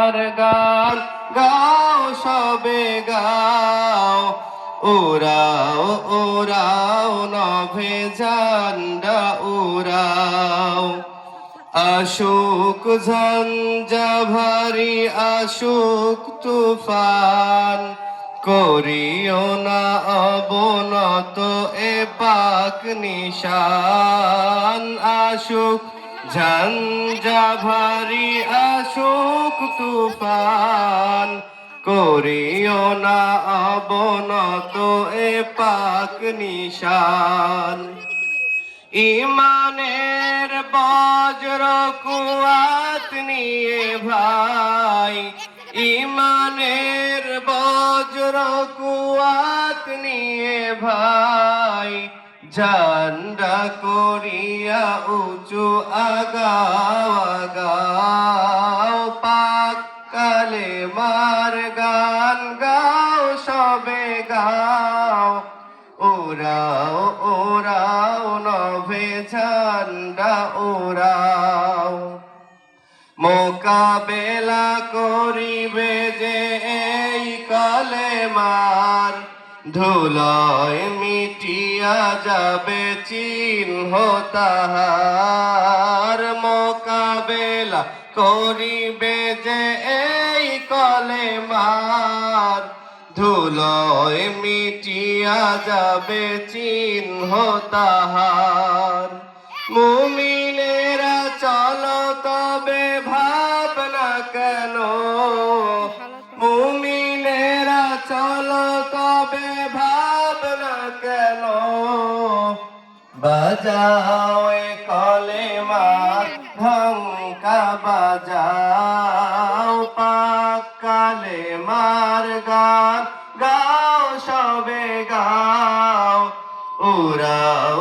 মার গান গাও সবে গাও উড়াও উড়াও নভে ঝান্ডা উড়াও আশুক ঝঞ্ঝা ভারী আশুক তুফান করিও না অবনত এ পাক নিশান আশুক ঝঞ্ঝা ভারী আশুক তুফান করিও না অবনত এ পাক নিশান ইমানের বজ্র কুয়াত নিয়ে ভাই ইমানের বজ্র কুয়াত নিয়ে ভাই ঝান্ডা করিয়া উঁচু আগাও আগাও পাক কালে মার গান গাও সবে গাও ওরাও ওরাও নভে ঝান্ডা ওরাও মোকাবেলা করিবে যে এই কালেমার ধুলায় মিটিয়া যাবে চিহ্ন তাহার মোকাবেলা করিবে যে এই কালেমার ধুলোয় মিটিয়া যাবে চিহ্ন তাহার মুমিনেরা চলো তবে ভাবনা কেন মুমিনেরা চলো তবে ভাবনা কেন বাজাও এ কলেমা ঢঙ্কা বাজাও পাক কালেমার গান গাও সবে গাও উড়াও